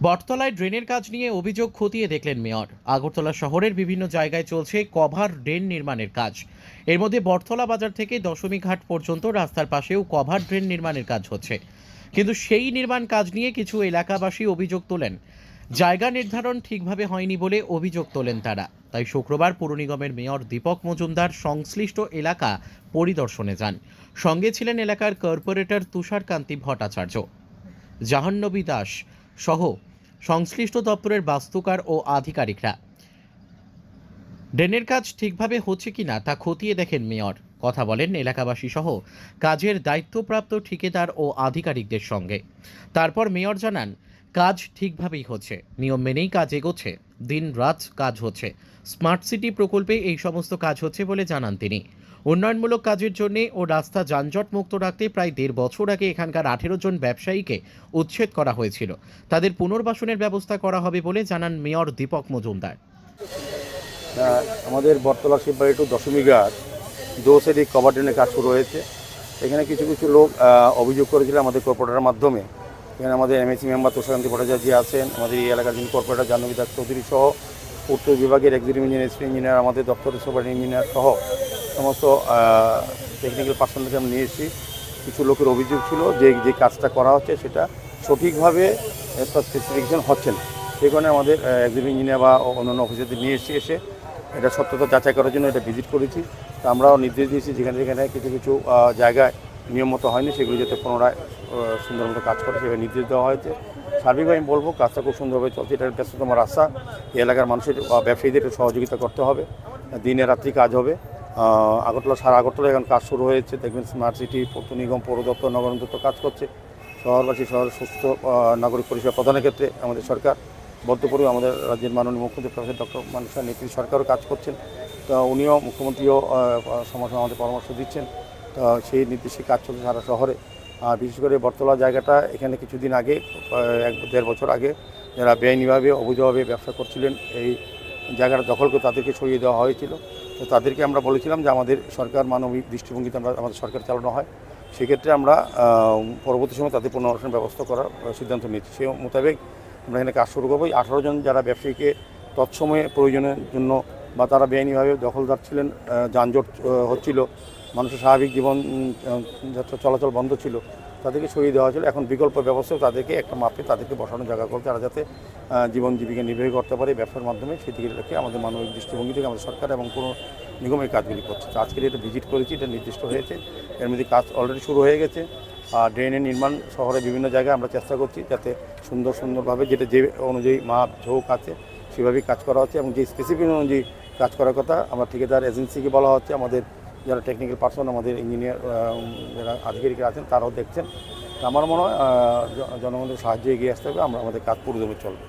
বটতলায় ড্রেনের কাজ নিয়ে অভিযোগ খতিয়ে দেখলেন মেয়র। আগরতলা শহরের বিভিন্ন জায়গায় চলছে কভার ড্রেন নির্মাণের কাজ। এর মধ্যে বটতলা বাজার থেকে দশমী ঘাট পর্যন্ত রাস্তার পাশেও কভার ড্রেন নির্মাণের কাজ হচ্ছে, কিন্তু সেই নির্মাণ কাজ নিয়ে কিছু এলাকাবাসী অভিযোগ তোলেন। জায়গা নির্ধারণ ঠিকভাবে হয়নি বলে অভিযোগ তোলেন তারা। তাই শুক্রবার পুর নিগমের মেয়র দীপক মজুমদার সংশ্লিষ্ট এলাকা পরিদর্শনে যান। সঙ্গে ছিলেন এলাকার কর্পোরেটর তুষারকান্তি ভট্টাচার্য, জাহ্নবী দাস সহ সংশ্লিষ্ট দপ্তরের বাস্তুকার ও আধিকারিকরা। ড্রেনের কাজ ঠিকভাবে হচ্ছে কিনা তা খতিয়ে দেখেন মেয়র। কথা বলেন এলাকাবাসী সহ কাজের দায়িত্বপ্রাপ্ত ঠিকাদার ও আধিকারিকদের সঙ্গে। তারপর মেয়র জানান, কাজ ঠিকভাবেই হচ্ছে, নিয়ম মেনেই কাজ এগোচ্ছে, দিন রাত কাজ হচ্ছে। স্মার্ট সিটি প্রকল্পে এই সমস্ত কাজ হচ্ছে বলে জানান তিনি। উন্নয়নমূলক কাজের জন্য ও রাস্তা যানজট মুক্ত রাখতে প্রায় ১.৫ বছর আগে এখানকার ১৮ জন ব্যবসায়ীকে উচ্ছেদ করা হয়েছিল। তাদের পুনর্বাসনের ব্যবস্থা করা হবে বলে জানান মেয়র দীপক মজুমদার। আমাদের বটতলা শিববাড়ি টু দশমী ঘাট দো সাইডে কভার ড্রেনের কাজ শুরু হয়েছে। এখানে কিছু কিছু লোক অভিযোগ করেছিল আমাদের কর্পোরেটরের মাধ্যমে। এখানে আমাদের এমএসি মেম্বার তুষারকান্তি ভট্টাচার্য আছেন, আমাদের এই এলাকার যিনি কর্পোরেটর জাহ্নবী দাস চৌধুরী সহ উত্তর বিভাগের এক্সিকিউটিভ ইঞ্জিনিয়ার, স্প্রিং ইঞ্জিনিয়ার, আমাদের দপ্তরের সুপার ইঞ্জিনিয়ার সহ সমস্ত টেকনিক্যাল পার্সনকে আমরা নিয়ে এসেছি। কিছু লোকের অভিযোগ ছিল যে যে কাজটা করা হচ্ছে সেটা সঠিকভাবে স্পেসিফিকেশন হচ্ছে না। সেই কারণে আমাদের এক্সিকিউটিভ ইঞ্জিনিয়ার বা অন্যান্য অফিসারদের নিয়ে এসে এটা সত্যতা যাচাই করার জন্য এটা ভিজিট করেছি। তো আমরাও নির্দেশ দিয়েছি যেখানে যেখানে কিছু কিছু জায়গায় নিয়ম মতো হয়নি সেগুলো যাতে পুনরায় সুন্দর মতো কাজ করে সেভাবে নির্দেশ দেওয়া হয়েছে। সার্বিকভাবে আমি বলবো কাজটা খুব সুন্দরভাবে চলছে। এটা ব্যস্ততম রাস্তা, এই এলাকার মানুষের ব্যবসায়ীদের একটু সহযোগিতা করতে হবে। দিনে রাত্রি কাজ হবে। আগরতলা সারা আগরতলা এখন কাজ শুরু হয়েছে। দেখবেন স্মার্ট সিটি, পৌর নিগম, পৌর দপ্তর, নগর দপ্তর কাজ করছে। শহরবাসী শহরের সুস্থ নাগরিক পরিষেবা প্রদানের ক্ষেত্রে আমাদের সরকার বদ্ধপরিকর। আমাদের রাজ্যের মাননীয় মুখ্যমন্ত্রী প্রফেসর ডক্টর মানিক সাহা নেতৃত্বে সরকারও কাজ করছেন। তো উনিও মুখ্যমন্ত্রীও সময় আমাদের পরামর্শ দিচ্ছেন। তো সেই নির্দেশে কাজ চলছে সারা শহরে। আর বিশেষ করে বটতলা জায়গাটা এখানে কিছুদিন আগে ১-১.৫ বছর আগে যারা বেআইনিভাবে অবৈধভাবে ব্যবসা করছিলেন এই জায়গাটা দখল করে তাদেরকে সরিয়ে দেওয়া হয়েছিল। তো তাদেরকে আমরা বলেছিলাম যে আমাদের সরকার মানবিক দৃষ্টিভঙ্গিতে আমাদের সরকার চালানো হয়, সেক্ষেত্রে আমরা পরবর্তী সময় তাদের পুনর্বাসনের ব্যবস্থা করার সিদ্ধান্ত নিয়েছি। সেই মোতাবেক আমরা এখানে কাজ শুরু করবো। ১৮ জন যারা ব্যবসায়ীকে তৎসময়ে প্রয়োজনের জন্য বা তারা বেআইনিভাবে দখলদার ছিলেন, যানজট হচ্ছিল, মানুষের স্বাভাবিক জীবন চলাচল বন্ধ ছিল, তাদেরকে সরিয়ে দেওয়া হয়েছিল। এখন বিকল্প ব্যবস্থাও তাদেরকে একটা মাপে তাদেরকে বসানো জায়গা করে তারা যাতে জীবন জীবিকা নির্বাহ করতে পারে ব্যবসার মাধ্যমে, সেদিকে রেখে আমাদের মানবিক দৃষ্টিভঙ্গি থেকে আমাদের সরকার এবং কোনো নিগমের কাজগুলি করছে। তো আজকের এটা ভিজিট করেছি, এটা নির্দিষ্ট হয়েছে, এর মধ্যে কাজ অলরেডি শুরু হয়ে গেছে। আর ড্রেনের নির্মাণ শহরের বিভিন্ন জায়গায় আমরা চেষ্টা করছি যাতে সুন্দরভাবে যেটা যে অনুযায়ী মাপ ঝোঁক আছে সেভাবেই কাজ করা হচ্ছে এবং যে স্পেসিফিক অনুযায়ী কাজ করার কথা আমরা ঠিকাদার এজেন্সিকে বলা হচ্ছে। আমাদের যারা টেকনিক্যাল পার্সন, আমাদের ইঞ্জিনিয়ার যারা আধিকারিকরা আছেন তারাও দেখছেন। আমার মনে হয় জনগণের সাহায্যে এগিয়ে আসতে হবে। আমাদের কাজ পুরোদমে চলবে।